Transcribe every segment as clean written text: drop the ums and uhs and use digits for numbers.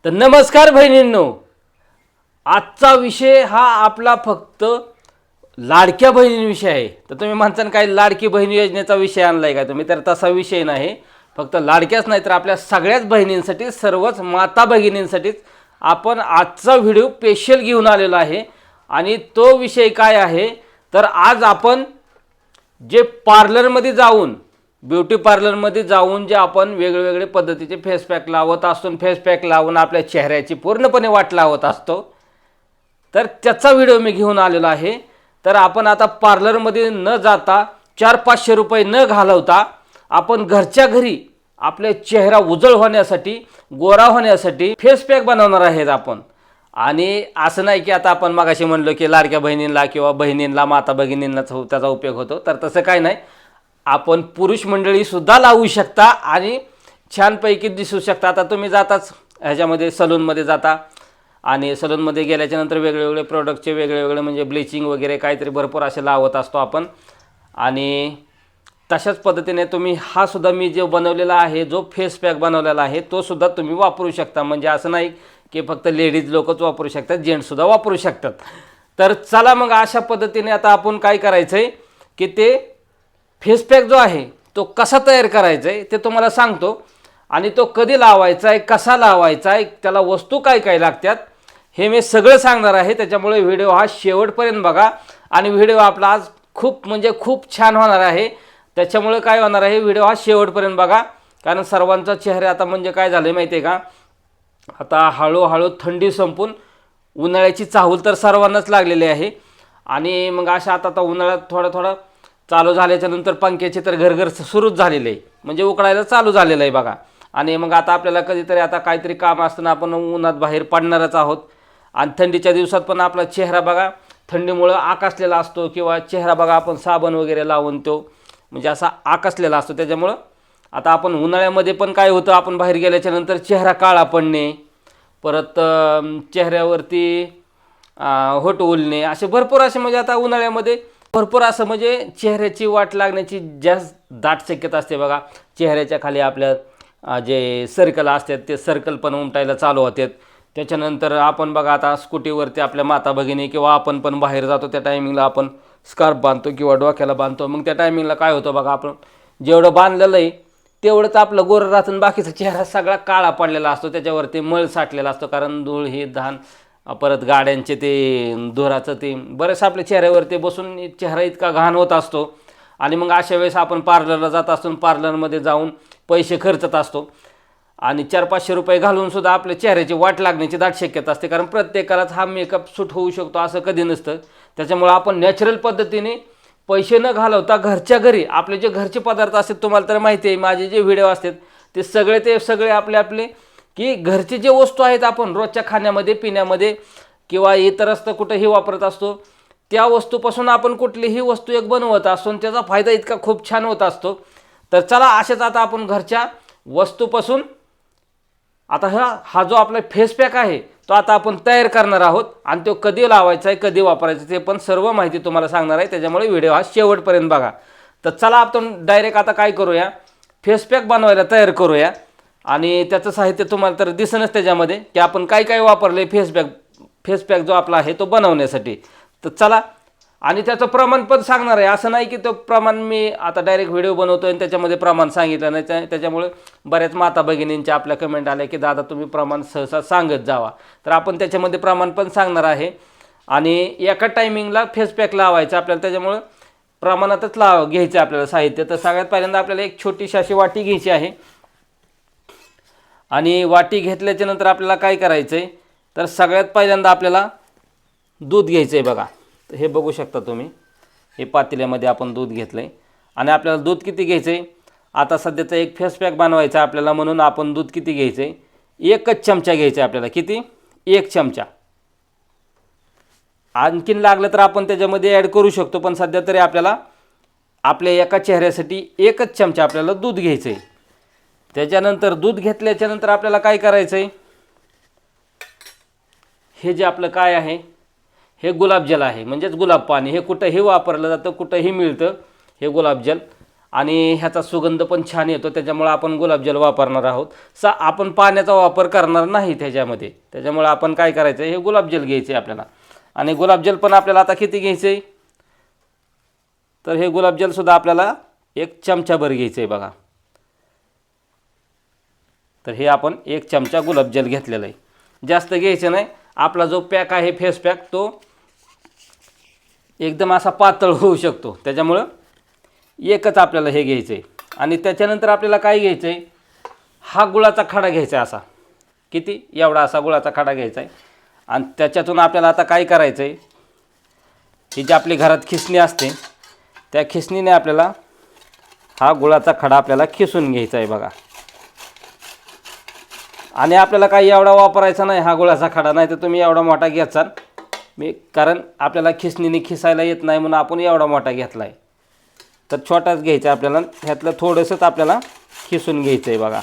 तर नमस्कार बहिणींनो, आजचा विषय हा आपला फक्त लाडक्या बहिणींविषयी आहे. तर तुम्ही म्हणता काय लाडकी बहीण योजनेचा विषय आणलाय का तुम्ही? तर तसा विषय नाही. फक्त लाडक्याच नाही तर आपल्या सगळ्याच बहिणींसाठी, सर्वच माता भगिनींसाठीच आपण आजचा व्हिडिओ स्पेशल घेऊन आलेला आहे. आणि तो विषय काय आहे तर आज आपण जे पार्लरमध्ये जाऊन, ब्युटी पार्लरमध्ये जाऊन जे आपण वेगवेगळे पद्धतीचे फेस पॅक लावत असतो, फेस पॅक लावून आपल्या चेहऱ्याची पूर्णपणे वाट लावत असतो, तर त्याचा व्हिडिओ मी घेऊन आलेला आहे. तर आपण आता पार्लरमध्ये न जाता 400-500 रुपये न घालवता आपण घरच्या घरी आपल्या चेहरा उजळ होण्यासाठी, गोरा होण्यासाठी फेस पॅक बनवणार आहेत आपण. आणि असं नाही की आता आपण मगाशी म्हणलो की लाडक्या बहिणींना किंवा बहिणींना, माता भगिनींनाच त्याचा उपयोग होतो, तर तसं काय नाही. आपण पुरुष मंडळीसुद्धा लावू शकता आणि छानपैकी दिसू शकता. आता तुम्ही जाताच ह्याच्यामध्ये सलूनमध्ये जाता आणि सलूनमध्ये गेल्याच्यानंतर वेगवेगळे प्रोडक्टचे वेगवेगळे म्हणजे ब्लिचिंग वगैरे काहीतरी भरपूर असे लावत असतो आपण. आणि तशाच पद्धतीने तुम्ही हा सुद्धा मी जो बनवलेला आहे, जो फेस पॅक बनवलेला आहे, तो सुद्धा तुम्ही वापरू शकता. म्हणजे असं नाही की फक्त लेडीज लोकच वापरू शकतात, जेंट्ससुद्धा वापरू शकतात. तर चला मग अशा पद्धतीने आता आपण काय करायचं आहे की ते फेस पॅक जो आहे तो कसा तयार करायचा आहे ते तुम्हाला सांगतो. आणि तो कधी लावायचा आहे, कसा लावायचा आहे, त्याला वस्तू काय काय लागतात हे मी सगळं सांगणार आहे. त्याच्यामुळे व्हिडिओ हा शेवटपर्यंत बघा. आणि व्हिडिओ आपला आज खूप म्हणजे खूप छान होणार आहे. त्याच्यामुळे काय होणार आहे, व्हिडिओ हा शेवटपर्यंत बघा. कारण सर्वांचा चेहरा आता म्हणजे काय झालं आहे माहिती आहे का, आता हळूहळू थंडी संपून उन्हाळ्याची चाहूल तर सर्वांनाच लागलेली आहे. आणि मग अशा आता उन्हाळ्यात थोडं चालू झाल्याच्यानंतर पंख्याचे तर घरघर सुरूच झालेलं आहे, म्हणजे उकळायला चालू झालेलं आहे बघा. आणि मग आता आपल्याला कधीतरी आता काहीतरी काम असताना आपण उन्हात बाहेर पडणारच आहोत. आणि थंडीच्या दिवसात पण आपला चेहरा बघा थंडीमुळं आकासलेला असतो, किंवा चेहरा बघा आपण साबण वगैरे लावून तो म्हणजे असा आकासलेला असतो. त्याच्यामुळं आता आपण उन्हाळ्यामध्ये पण काय होतं, आपण बाहेर गेल्याच्यानंतर चेहरा काळा पडणे, परत चेहऱ्यावरती होट उलणे, असे भरपूर असे म्हणजे आता उन्हाळ्यामध्ये भरपूर असं म्हणजे चेहऱ्याची वाट लागण्याची जास्त दाट शक्यता असते बघा. चेहऱ्याच्या खाली आपल्या जे सर्कल असतात ते सर्कल पण उमटायला चालू होतात. त्याच्यानंतर आपण बघा आता स्कूटीवरती आपल्या माता भगिनी किंवा आपण पण बाहेर जातो त्या टायमिंगला आपण स्कार्फ बांधतो किंवा डोक्याला बांधतो. मग त्या टायमिंगला काय होतं बघा, आपण जेवढं बांधलेलं आहे तेवढंच आपलं गोरं राहतं, बाकीचा चेहरा सगळा काळा पडलेला असतो, त्याच्यावरती मळ साठलेला असतो. कारण धूळ ही धान, परत गाड्यांचे ते धुराचं ते बरेच आपल्या चेहऱ्यावरती बसून चेहरा इतका घाण होत असतो. आणि मग अशा वेळेस आपण पार्लरला जात असतो, पार्लरमध्ये जाऊन पैसे खर्चत असतो आणि 400-500 रुपये घालूनसुद्धा आपल्या चेहऱ्याची वाट लागण्याची दाट शक्यता असते. कारण प्रत्येकालाच हा मेकअप सूट होऊ शकतो असं कधी नसतं. त्याच्यामुळं आपण नॅचरल पद्धतीने पैसे न घालवता घरच्या घरी आपले जे घरचे पदार्थ असतात, तुम्हाला तर माहिती आहे माझे जे व्हिडिओ असतात ते सगळे आपले की घरचे जे वस्तू आहेत आपण रोजच्या खाण्यामध्ये, पिण्यामध्ये किंवा इतरस्त कुठेही वापरत असतो, त्या वस्तूपासून आपण कुठलीही वस्तू एक बनवत असतो आणि त्याचा फायदा इतका खूप छान होत असतो. तर चला अशाच आता आपण घरच्या वस्तूपासून आता हा जो आपला फेस पॅक आहे तो आता आपण तयार करणार आहोत. आणि तो कधी लावायचा आहे, कधी वापरायचा ते पण सर्व माहिती तुम्हाला सांगणार आहे. त्याच्यामुळे व्हिडिओ हा शेवटपर्यंत बघा. तर चला आपण डायरेक्ट आता काय करूया, फेस पॅक बनवायला तयार करूया. आणि त्याचं साहित्य तुम्हाला तर दिसेनच त्याच्यामध्ये की आपण काय काय वापरलं आहे फेस पॅक जो आपला आहे तो बनवण्यासाठी. तर चला, आणि त्याचं प्रमाण पण सांगणार आहे. असं नाही की तो प्रमाण मी आता डायरेक्ट व्हिडिओ बनवतो आणि त्याच्यामध्ये प्रमाण सांगितलं नाही. त्याच्यामुळे बऱ्याच माता भगिनींच्या आपल्या कमेंट आल्या की दादा तुम्ही प्रमाण सहसा सांगत जावा. तर आपण त्याच्यामध्ये प्रमाण पण सांगणार आहे. आणि एका टायमिंगला फेस पॅक लावायचा आपल्याला, त्याच्यामुळं प्रमाणातच घ्यायचं आपल्याला साहित्य. तर सगळ्यात पहिल्यांदा आपल्याला एक छोटीशी अशी वाटी घ्यायची आहे. आणि वाटी घेतल्याच्या नंतर आपल्याला काय करायचं आहे तर सगळ्यात पहिल्यांदा आपल्याला दूध घ्यायचं आहे बघा. हे बघू शकता तुम्ही, हे पातेल्यामध्ये आपण दूध घेतलं आहे. आणि आपल्याला दूध किती घ्यायचं आहे, आता सध्याचा एक फेस पॅक बनवायचा आपल्याला, म्हणून आपण दूध किती घ्यायचं आहे, 1 चमचा घ्यायचं आहे आपल्याला. किती? 1 चमचा. आणखीन लागलं तर आपण त्याच्यामध्ये ॲड करू शकतो, पण सध्या तरी आपल्याला आपल्या एका चेहऱ्यासाठी 1 चमचा आपल्याला दूध घ्यायचं आहे. त्याच्यानंतर दूध घेतल्याच्यानंतर आपल्याला काय करायचं आहे, हे जे आपलं काय आहे हे गुलाबजल आहे, म्हणजेच गुलाब पाणी. हे कुठंही वापरलं जातं, कुठंही मिळतं हे गुलाबजल. आणि ह्याचा सुगंध पण छान येतो, त्याच्यामुळे आपण गुलाबजल वापरणार आहोत. आपण पाण्याचा वापर करणार नाही त्याच्यामध्ये. त्याच्यामुळे आपण काय करायचं, हे गुलाबजल घ्यायचे आपल्याला. आणि गुलाबजल पण आपल्याला आता किती घ्यायचं आहे, तर हे गुलाबजलसुद्धा आपल्याला 1 चमचाभर घ्यायचं आहे बघा. तर हे आपण 1 चमचा गुलाबजल घेतलेलं आहे. जास्त घ्यायचं नाही. आपला जो पॅक आहे फेस पॅक तो एकदम असा पातळ होऊ शकतो, त्याच्यामुळं एकच आपल्याला हे घ्यायचं आहे. आणि त्याच्यानंतर आपल्याला काय घ्यायचं आहे, हा गुळाचा खडा घ्यायचा आहे. असा किती, एवढा असा गुळाचा खडा घ्यायचा आहे. आणि त्याच्यातून आपल्याला आता काय करायचं आहे, ही जी आपली घरात खिसणी असते त्या खिसणीने आपल्याला हा गुळाचा खडा आपल्याला खिसून घ्यायचा आहे बघा. आणि आपल्याला काही एवढा वापरायचा नाही हा गुळाचा खडा, नाही तर तुम्ही एवढा मोठा घ्यायचा. कारण आपल्याला खिसणीने खिसायला येत नाही म्हणून आपण एवढा मोठा घेतला आहे. तर छोटाच घ्यायचा आपल्याला. ह्यातलं थोडंसंच आपल्याला खिसून घ्यायचं आहे बघा.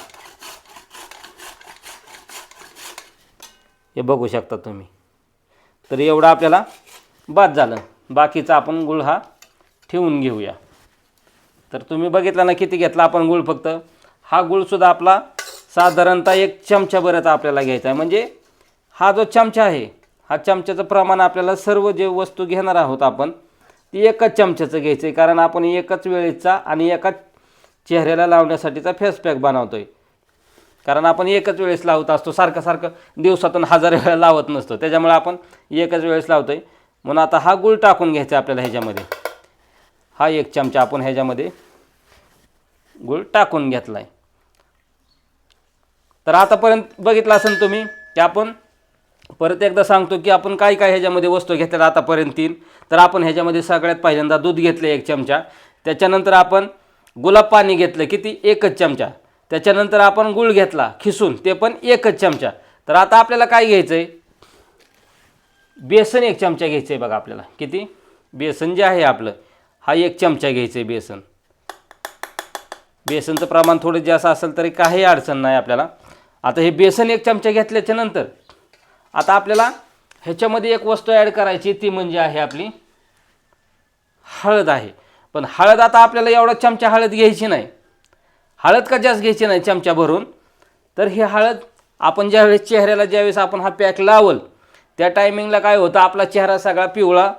हे बघू शकता तुम्ही. तर एवढं आपल्याला बाद झालं. बाकीचा आपण गुळ हा ठेवून घेऊया. तर तुम्ही बघितला ना किती घेतला आपण गुळ. फक्त हा गुळसुद्धा आपला साधारणतः 1 चमचाभरच आपल्याला घ्यायचा आहे. म्हणजे हा जो चमचा आहे, हा चमच्याचं प्रमाण आपल्याला सर्व जे वस्तू घेणार आहोत आपण ती 1च चमच्याचं घ्यायचं आहे. कारण आपण एकच वेळेचा आणि एकाच चेहऱ्याला लावण्यासाठीचा फेस पॅक बनवतो आहे. कारण आपण एकच वेळेस लावत असतो, सारखं दिवसातून 1000 वेळा लावत नसतो. त्याच्यामुळे आपण एकच वेळेस लावतो आहे. म्हणून आता हा गुळ टाकून घ्यायचा आपल्याला ह्याच्यामध्ये. हा 1 चमचा आपण ह्याच्यामध्ये गुळ टाकून घेतला आहे. तर आतापर्यंत बघितलं असेल तुम्ही की आपण परत एकदा सांगतो की आपण काय काय ह्याच्यामध्ये वस्तू घेतल्या आतापर्यंत 3. तर आपण ह्याच्यामध्ये सगळ्यात पहिल्यांदा दूध घेतलं 1 चमचा. त्याच्यानंतर आपण गुलाब पाणी घेतलं किती, 1च चमचा. त्याच्यानंतर आपण गुळ घेतला खिसून, ते पण 1च चमचा. तर आता आपल्याला काय घ्यायचं आहे, बेसन 1 चमचा घ्यायचं आहे बघा आपल्याला. किती, बेसन जे आहे आपलं हा 1 चमचा घ्यायचं आहे बेसन. बेसनचं प्रमाण थोडं जास्त असेल तरी काही अडचण नाही आपल्याला. आता हे बेसन 1 चमचा घेतल्याच्या नंतर आता आपल्याला ह्याच्यामध्ये एक वस्तू ॲड करायची, ती म्हणजे आहे आपली हळद आहे. पण हळद आता आपल्याला एवढा चमचा हळद घ्यायची नाही. हळद का जास्त घ्यायची नाही चमचा भरून. तर ही हळद आपण ज्यावेळेस चेहऱ्याला ज्यावेळेस आपण हा पॅक लावल त्या टायमिंगला काय होतं, आपला चेहरा सगळा पिवळा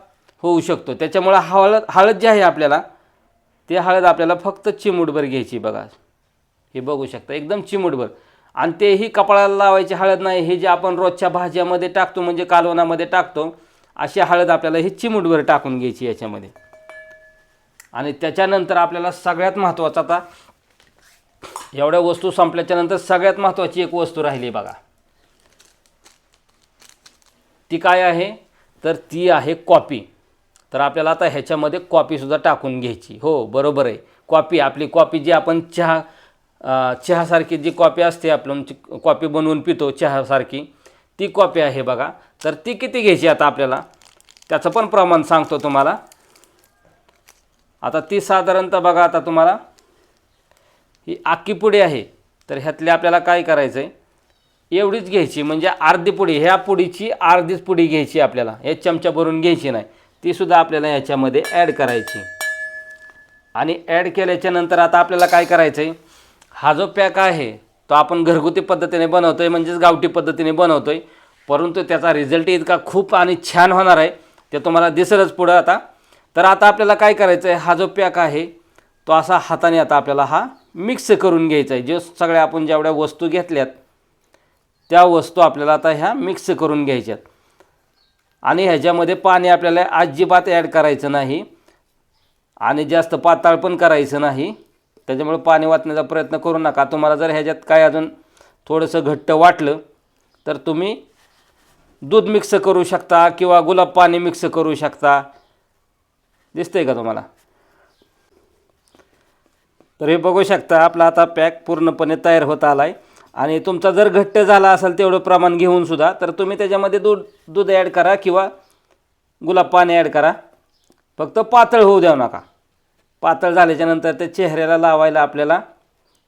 होऊ शकतो. त्याच्यामुळं हळद जी आहे आपल्याला, ते हळद आपल्याला फक्त चिमूटभर घ्यायची बघा. हे बघू शकता एकदम चिमूटभर. आणि तेही कपाळाला लावायची हळद नाही. हे जे आपण रोजच्या भाज्यामध्ये टाकतो म्हणजे कालवणामध्ये टाकतो, अशी हळद आपल्याला ही चिमूटभर टाकून घ्यायची याच्यामध्ये. आणि त्याच्यानंतर आपल्याला सगळ्यात महत्त्वाचं, आता एवढ्या वस्तू संपल्याच्या नंतर सगळ्यात महत्त्वाची एक वस्तू राहिली बघा. ती काय आहे, तर ती आहे कॉफी. तर आपल्याला आता ह्याच्यामध्ये कॉफीसुद्धा टाकून घ्यायची. हो बरोबर आहे, कॉफी. आपली कॉफी जी आपण चहासारखी जी कॉफी असते, आपण कॉफी बनवून पितो चहासारखी, ती कॉफी आहे बघा. तर ती किती घ्यायची आता आपल्याला, त्याचं पण प्रमाण सांगतो तुम्हाला. आता ती साधारणतः बघा, आता तुम्हाला ही अख्खी पुडी आहे. तर ह्यातली आपल्याला काय करायचं आहे, एवढीच घ्यायची. म्हणजे अर्धी पुडी, ह्या पुडीची अर्धीच पुडी घ्यायची आपल्याला. 1 चमचा भरून घ्यायची नाही. तीसुद्धा आपल्याला ह्याच्यामध्ये ॲड करायची. आणि ॲड केल्याच्या नंतर आता आपल्याला काय करायचं आहे, हा जो पॅक आहे तो आपण घरगुती पद्धतीने बनवतो आहे, म्हणजेच गावठी पद्धतीने बनवतो आहे. परंतु त्याचा रिझल्ट इतका खूप आणि छान होणार आहे, ते तुम्हाला दिसेलच पुढं आता. तर आता आपल्याला काय करायचं आहे, हा जो पॅक आहे तो असा हाताने आता आपल्याला हा मिक्स करून घ्यायचा आहे. जे सगळ्या आपण जेवढ्या वस्तू घेतल्यात त्या वस्तू आपल्याला आता ह्या मिक्स करून घ्यायच्यात. आणि ह्याच्यामध्ये पाणी आपल्याला अजिबात ॲड करायचं नाही आणि जास्त पातळ पण करायचं नाही. त्याच्यामुळे पाणी वाचण्याचा प्रयत्न करू नका. तुम्हाला जर ह्याच्यात काय अजून थोडंसं घट्ट वाटलं तर तुम्ही दूध मिक्स करू शकता किंवा गुलाब पाणी मिक्स करू शकता. दिसतंय का तुम्हाला. तर हे बघू शकता आपला आता पॅक पूर्णपणे तयार होत आला आहे. आणि तुमचा जर घट्ट झाला असेल तेवढं प्रमाण घेऊन सुद्धा, तर तुम्ही त्याच्यामध्ये दूध ॲड करा किंवा गुलाब पाणी ॲड करा. फक्त पातळ होऊ द्यावं नका. पातळ झाल्याच्यानंतर ते चेहऱ्याला लावायला आपल्याला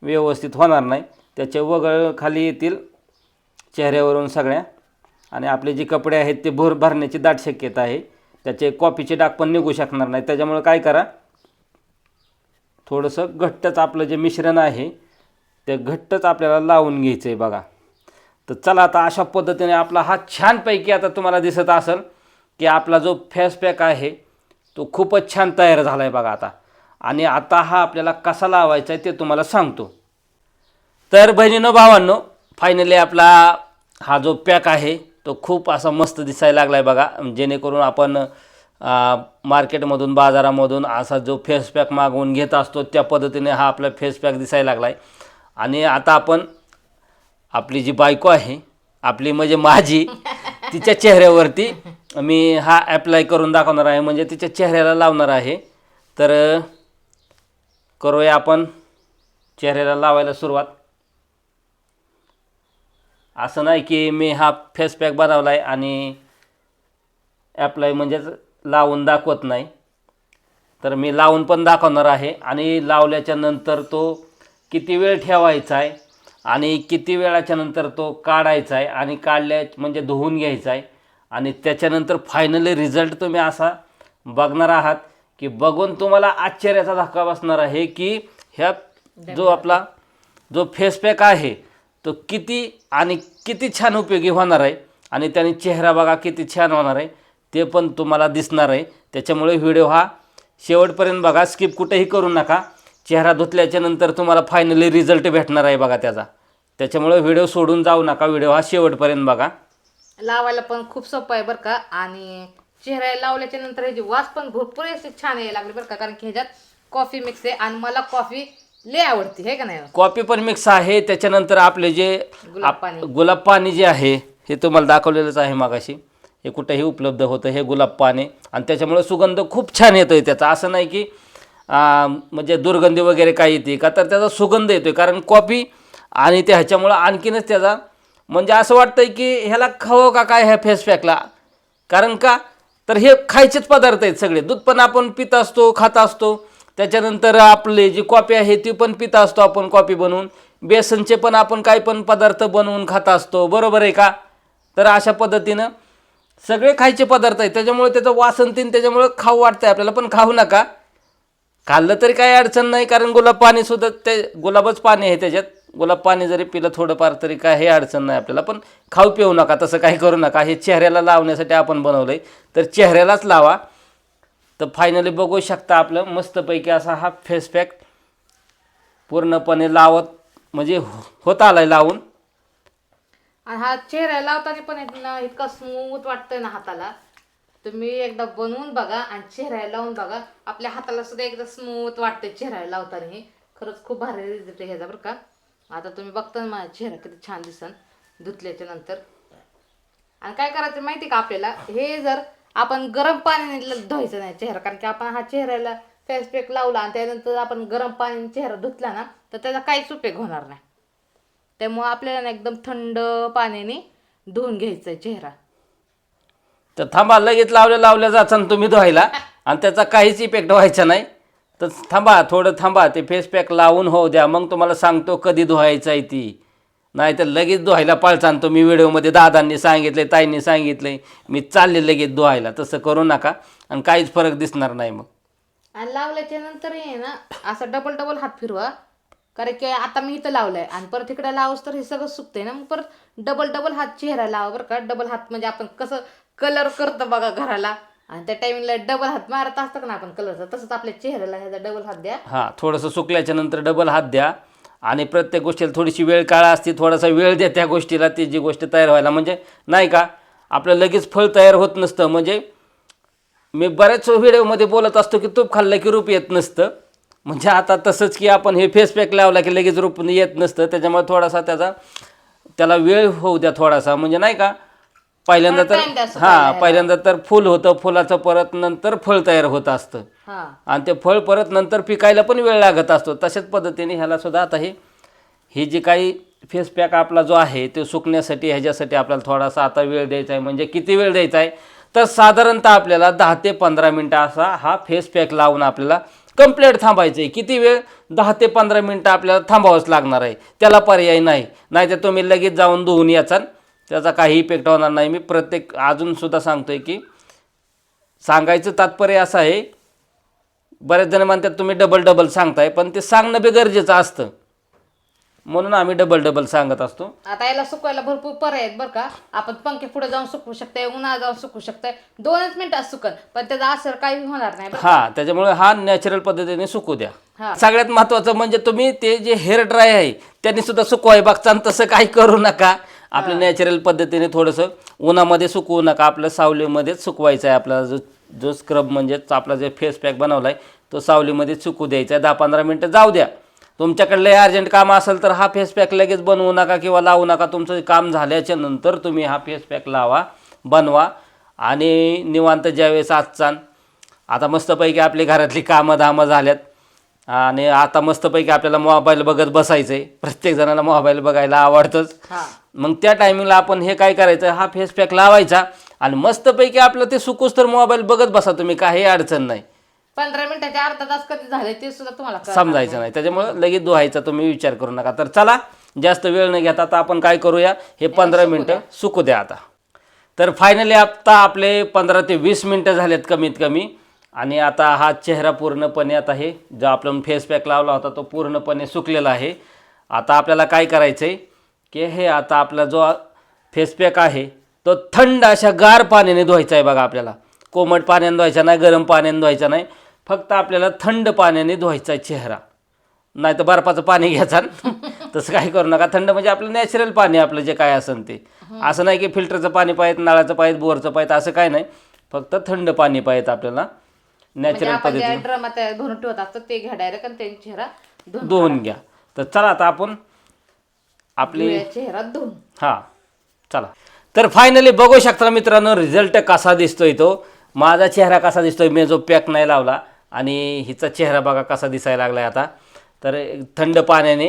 व्यवस्थित होणार नाही. त्याचे वगळ खाली येतील चेहऱ्यावरून सगळ्या. आणि आपले जे कपडे आहेत ते भरण्याची दाट शक्यता आहे. त्याचे कॉफीचे डाग पण निघू शकणार नाही. त्याच्यामुळे काय करा, थोडंसं घट्टच आपलं जे मिश्रण आहे ते घट्टच आपल्याला लावून घ्यायचं आहे बघा. तर चला आता अशा पद्धतीने आपला हा छानपैकी आता तुम्हाला दिसत असेल की आपला जो फेस पॅक आहे तो खूपच छान तयार झाला आहे बघा आता. आणि आता हा आपल्याला कसा लावायचा आहे ते तुम्हाला सांगतो. तर बहिणीनो भावांनो, फायनली आपला हा जो पॅक आहे तो खूप असा मस्त दिसायला लागला आहे बघा. जेणेकरून आपण मार्केटमधून बाजारामधून असा जो फेस पॅक मागवून घेत असतो त्या पद्धतीने हा आपला फेस पॅक दिसायला लागला आहे. आणि आता आपण आपली जी बायको आहे आपली म्हणजे माझी तिच्या चेहऱ्यावरती मी हा ॲप्लाय करून दाखवणार आहे, म्हणजे तिच्या चेहऱ्याला लावणार आहे. तर करूया आपण चेहऱ्याला लावायला सुरुवात. असं नाही की मी हा फेस पॅक बनवला आहे आणि ॲप्लाय म्हणजेच लावून दाखवत नाही. तर मी लावून पण दाखवणार आहे आणि लावल्याच्या नंतर तो किती वेळ ठेवायचा आहे आणि किती वेळाच्या नंतर तो काढायचा आहे आणि काढल्या म्हणजे धुवून घ्यायचा आहे. आणि त्याच्यानंतर फायनली रिझल्ट तुम्ही असा बघणार आहात की बघून तुम्हाला आश्चर्याचा धक्का बसणार आहे की ह्या जो आपला जो फेस पॅक आहे तो किती छान उपयोगी होणार आहे. आणि त्याने चेहरा बघा किती छान होणार आहे ते पण तुम्हाला दिसणार आहे. त्याच्यामुळे व्हिडिओ हा शेवटपर्यंत बघा, स्किप कुठेही करू नका. चेहरा धुतल्याच्या नंतर तुम्हाला फायनली रिझल्ट भेटणार आहे बघा त्याचा. त्याच्यामुळे व्हिडिओ सोडून जाऊ नका, व्हिडिओ हा शेवटपर्यंत बघा. लावायला पण खूप सोपं आहे बरं का. आणि चेहऱ्याला लावल्याच्या नंतर ह्याची वास पण भरपूर अशी छान यायला लागली बरं का, कारण की ह्याच्यात कॉफी मिक्स आहे आणि मला कॉफी लय आवडते, हे का नाही. कॉफी पण मिक्स आहे. त्याच्यानंतर आपले जे गुलाब पाणी जे आहे हे तुम्हाला दाखवलेलंच आहे मागाशी, हे कुठेही उपलब्ध होतं हे गुलाब पाणी. आणि त्याच्यामुळे सुगंध खूप छान येतो आहे त्याचा. असं नाही की म्हणजे दुर्गंधी वगैरे काय येते का, तर त्याचा सुगंध येतो आहे. कारण कॉफी आणि ते ह्याच्यामुळं आणखीनच त्याचा म्हणजे असं वाटतंय की ह्याला खावं का काय ह्या फेस पॅकला. कारण का तर हे खायचेच पदार्थ आहेत सगळे. दूध पण आपण पित असतो, खात असतो. त्याच्यानंतर आपले जी कॉफी आहे ती पण पित असतो आपण कॉफी बनवून. बेसनचे पण आपण काही पण पदार्थ बनवून खात असतो, बरोबर आहे का. तर अशा पद्धतीनं सगळे खायचे पदार्थ आहेत. त्याच्यामुळे त्याचं वासन तीन त्याच्यामुळे खाऊ वाटतंय आपल्याला, पण खाऊ नका. खाल्लं तरी काही अडचण नाही, कारण गुलाब पाणीसुद्धा ते गुलाबच पाणी आहे त्याच्यात. गुलाब पाणी जरी पिलं थोडंफार तरी काय हे अडचण नाही आपल्याला, पण खाऊ पिऊ नका, तसं काही करू नका. हे चेहऱ्याला लावण्यासाठी आपण बनवलं आहे, तर चेहऱ्यालाच लावा. तर फायनली बघू शकता आपलं मस्तपैकी असा हा फेस पॅक पूर्णपणे लावत म्हणजे होत आला आहे लावून. आणि हा चेहऱ्याला लावताना पण इतका स्मूथ वाटतोय ना हाताला. तुम्ही एकदा बनवून बघा आणि चेहऱ्याला लावून बघा, आपल्या हाताला सुद्धा एकदा स्मूथ वाटतंय चेहऱ्याला लावताना. हे खरंच खूप भारी रिझल्ट आहे ह्याचा बरं का. आता तुम्ही बघता ना माझा चेहरा किती छान दिसन धुतल्याच्या नंतर. आणि काय करायचं माहिती का आपल्याला, हे जर आपण गरम पाण्याने धुवायचं नाही चेहरा, कारण की आपण हा चेहऱ्याला फेस पॅक लावला आणि त्यानंतर आपण गरम पाण्याने चेहरा धुतला ना तर त्याचा काहीच उपयोग होणार नाही. त्यामुळे आपल्याला ना एकदम थंड पाण्याने धुवून घ्यायचा आहे चेहरा. तर थांबा, लगेच लावल्या जायचं ना तुम्ही धुवायला आणि त्याचा काहीच इफेक्ट व्हायचा नाही. तर थांबा, थोडं थांबा, ते फेस पॅक लावून होऊ द्या, मग तुम्हाला सांगतो कधी धुवायचं आहे ती. नाही तर लगेच धुवायला पळचान तुम्ही. व्हिडिओमध्ये दादांनी सांगितले, ताईंनी सांगितले, मी चालले लगेच धुवायला. तसं करू नका आणि काहीच फरक दिसणार नाही मग. आणि लावल्याच्या नंतर आहे ना असं डबल हात फिरवा, कारण की आता मी इथं लावलंय आणि परत इकडे लावस तर हे सगळं सुकतंय ना, मग परत डबल हात चेहरा लावा बरं का. डबल हात म्हणजे आपण कसं कलर करतो बघा घराला, आणि त्या टाइमिंगला डबल हात मारत असतं का ना आपण कलरचा, तसंच आपल्या चेहऱ्याला ह्याचा डबल हात द्या. हां, थोडंसं सुकल्याच्या नंतर डबल हात द्या. आणि प्रत्येक गोष्टीला थोडीशी वेळ काळ असते, थोडासा वेळ द्या त्या गोष्टीला, ती जी गोष्ट तयार व्हायला. म्हणजे नाही का आपलं लगेच फळ तयार होत नसतं. म्हणजे मी बऱ्याच व्हिडिओमध्ये बोलत असतो की तूप खाल्लं की रूप येत नसतं. म्हणजे आता तसंच की आपण हे फेस पॅक लावला की लगेच रूप येत नसतं. त्याच्यामुळे थोडासा त्याला वेळ होऊ द्या थोडासा. म्हणजे नाही का पहिल्यांदा तर पहिल्यांदा तर फुल होतं, फुलाचं परत नंतर फळ तयार होत असतं आणि ते फळ परत नंतर पिकायला पण वेळ लागत असतो. तशाच पद्धतीने ह्याला सुद्धा आता हे जे काही फेस पॅक आपला जो आहे ते सुकण्यासाठी ह्याच्यासाठी आपल्याला थोडासा आता वेळ द्यायचा आहे. म्हणजे किती वेळ द्यायचा आहे तर साधारणतः आपल्याला 10 ते 15 मिनटं असा हा फेस पॅक लावून आपल्याला कंप्लीट थांबायचं आहे. किती वेळ? 10 ते 15 मिनटं आपल्याला थांबावंच लागणार आहे, त्याला पर्याय नाही. नाहीतर तुम्ही लगेच जाऊन धुवून याचाल, त्याचा काही इफेक्ट होणार नाही. मी अजूनसुद्धा सांगतो आहे की सांगायचं तात्पर्य असं आहे, बरेच जण म्हणतात तुम्ही डबल सांगताय, पण ते सांगणं बी गरजेचं असतं, म्हणून आम्ही डबल सांगत असतो. आता याला सुकवायला भरपूर पर्याय आहेत बरं का. आपण पंखे पुढे जाऊन सुकवू शकते, उन्हाळ्यात जाऊन सुकवू शकते, 2च मिनिटात सुकल, पण त्याचा असर काही होणार नाही बरं. हा, त्याच्यामुळे हा नॅचरल पद्धतीने सुकू द्या. हा. सगळ्यात महत्त्वाचं म्हणजे तुम्ही ते जे हेअर ड्राय आहे त्यांनी सुद्धा सुकवाय बघता, तसं काही करू नका. आपल्या नॅचरल पद्धतीने थोडंसं उन्हामध्ये सुकवू नका, आपलं सावलीमध्येच सुकवायचं आहे. आपला जो स्क्रब म्हणजेच आपला जे फेस पॅक बनवला आहे तो सावलीमध्ये सुकू द्यायचा आहे. 10-15 मिनटं जाऊ द्या. तुमच्याकडले अर्जंट काम असेल तर हा फेस पॅक लगेच बनवू नका किंवा लावू नका. तुमचं काम झाल्याच्या नंतर तुम्ही हा फेस पॅक लावा, बनवा आणि निवांत ज्यावेळेस आता मस्तपैकी आपली घरातली कामं धामं झाल्यात आणि आता मस्तपैकी आपल्याला मोबाईल बघत बसायचं आहे. प्रत्येक जणाला मोबाईल बघायला आवडतंच. मग त्या टायमिंगला आपण हे काय करायचं, हा फेस पॅक लावायचा आणि मस्तपैकी आपलं ते सुकूस तर मोबाईल बघत बसा तुम्ही, काही अडचण नाही. 15 मिनिटाचे अर्धा तास कधी झाले ते सुद्धा तुम्हाला कळणार समजायचं नाही. त्याच्यामुळे लगेच धुवायचा तुम्ही विचार करू नका. तर चला, जास्त वेळ न घेता आता आपण काय करूया, हे 15 मिनटं सुकू द्या आता. तर फायनली आता आपले 15 ते 20 मिनटं झालेत कमीत कमी. आणि आता हा चेहरा पूर्णपणे, आता हे जो आपण फेस पॅक लावला होता तो पूर्णपणे सुकलेला आहे. आता आपल्याला काय करायचं आहे की हे आता आपला जो फेस पॅक आहे तो थंड अशा गार पाण्याने धुवायचा आहे बघा. आपल्याला कोमट पाण्याने धुवायचा नाही, गरम पाण्याने धुवायचा नाही, फक्त आपल्याला थंड पाण्याने धुवायचा आहे चेहरा. नाही तर बर्फाचं पाणी घ्यायचं तसं काही करू नका. थंड म्हणजे आपलं नॅचरल पाणी, आपलं जे काय असेल ते. असं नाही की फिल्टरचं पाणी पाहिजे, नळाचं पाहिजे, बोरचं पाहिजे, असं काय नाही. फक्त थंड पाणी पाहिजे आपल्याला नॅचरल पद्धतीने. ड्रमात भरून ठेवत असतं ते घ्या डायरेक्ट आणि त्यांनी चेहरा धुवून घ्या. तर चला आता आपण आपली चेहरा धुवून, हां चला. तर फायनली बघू शकता मित्रांनो रिझल्ट कसा दिसतोय तो. माझा चेहरा कसा दिसतोय, मी जो पॅक नाही लावला, आणि हिचा चेहरा बघा कसा दिसायला लागला आहे आता. तर थंड पाण्याने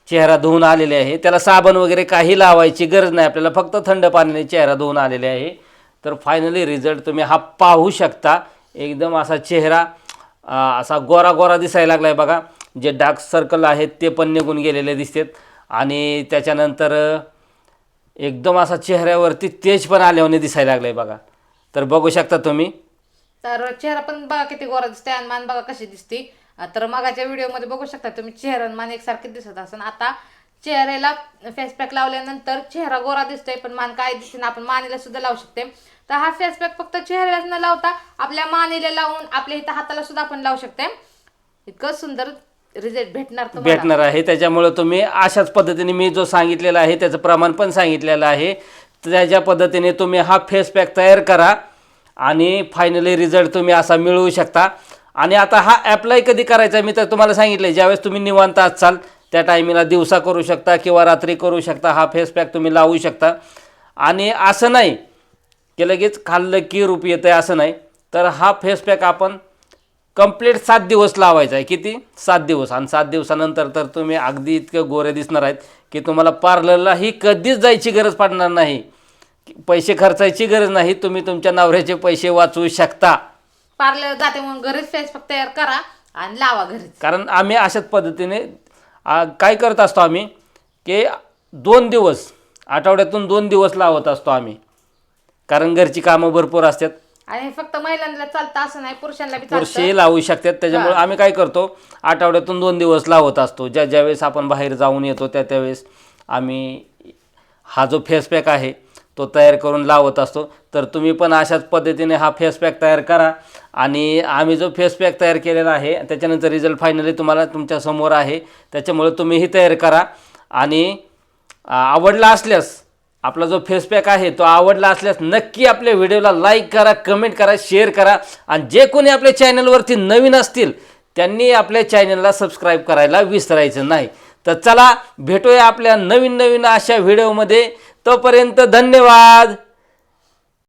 चेहरा धुवून आलेले आहे. त्याला साबण वगैरे काही लावायची गरज नाही आपल्याला, फक्त थंड पाण्याने चेहरा धुवून आलेले आहे. तर फायनली रिझल्ट तुम्ही हा पाहू शकता. एकदम असा चेहरा असा गोरा गोरा दिसायला लागला आहे बघा. जे डार्क सर्कल आहेत ते पण निघून गेलेले दिसतात आणि त्याच्यानंतर एकदम असा चेहऱ्यावरती तेज पण आल्याने दिसायला लागलं आहे बघा. तर बघू शकता तुम्ही. तर चेहरा पण बघा किती गोरा दिसते आणि मान बघा कशी दिसते. तर मगाच्या व्हिडिओमध्ये बघू शकता तुम्ही चेहरा आणि मान एकसारखे दिसत असेल. आता चेहऱ्याला फेस पॅक लावल्यानंतर चेहरा गोरा दिसतोय पण मान काय दिसते ना, आपण मानेला सुद्धा लावू शकते. तर हा फेस पॅक फक्त चेहऱ्यालाच न लावता आपल्या मानेला लावून आपल्या इथं हाताला सुद्धा आपण लावू शकते. इतकं सुंदर रिझल्ट भेटणार आहे. त्याच्यामुळे तुम्ही अशाच पद्धतीने मी जो सांगितलेला आहे त्याचं प्रमाण पण सांगितलेलं आहे, त्याच्या पद्धतीने तुम्ही हा फेस पॅक तयार करा आणि फायनली रिझल्ट तुम्ही असा मिळवू शकता. आणि आता हा ॲप्लाय कधी करायचा मी तर तुम्हाला सांगितलं आहे, ज्यावेळेस तुम्ही निवांत असाल त्या टायमिंगला दिवसा करू शकता किंवा रात्री करू शकता. हा फेस पॅक तुम्ही लावू शकता. आणि असं नाही की लगेच खाल्लं की रूप येतं आहे, असं नाही. तर हा फेस पॅक आपण कंप्लीट 7 दिवस लावायचा आहे. किती? 7 दिवस. आणि 7 दिवसानंतर तर तुम्ही अगदी इतके गोरे दिसणार आहेत की तुम्हाला पार्लरलाही कधीच जायची गरज पडणार नाही, पैसे खर्चायची गरज नाही. तुम्ही तुमच्या नवऱ्याचे पैसे वाचवू शकता. पार्लर जाते म्हणून घरीच फेस पॅक तयार करा आणि लावा घरीच. कारण आम्ही अशाच पद्धतीने काय करत असतो आम्ही की 2 दिवस, आठवड्यातून 2 दिवस लावत असतो आम्ही, कारण घरची कामं भरपूर असतात. आणि फक्त महिलांना चालतं असं नाही, पुरुषांना बी पुरुषही लावू शकतात. त्याच्यामुळे आम्ही काय करतो, आठवड्यातून 2 दिवस लावत असतो. ज्यावेळेस आपण बाहेर जाऊन येतो त्यावेळेस आम्ही हा जो फेस पॅक आहे तो तयार करून लावत असतो. तर तुम्ही पण अशाच पद्धतीने हा फेस पॅक तयार करा. आणि आम्ही जो फेस पॅक तयार केलेला आहे त्याच्यानंतर रिझल्ट फायनली तुम्हाला तुमच्यासमोर आहे. त्याच्यामुळे तुम्हीही तयार करा. आणि आवडला असल्यास आपला जो फेस पॅक आहे तो आवडला असल्यास नक्की आपल्या व्हिडिओला लाईक करा, कमेंट करा, शेअर करा. आणि जे कोणी आपल्या चॅनलवरती नवीन असतील त्यांनी आपल्या चॅनलला सबस्क्राईब करायला विसरायचं नाही. तर चला भेटूया आपल्या नवीन अशा व्हिडिओमध्ये. तोपर्यंत धन्यवाद.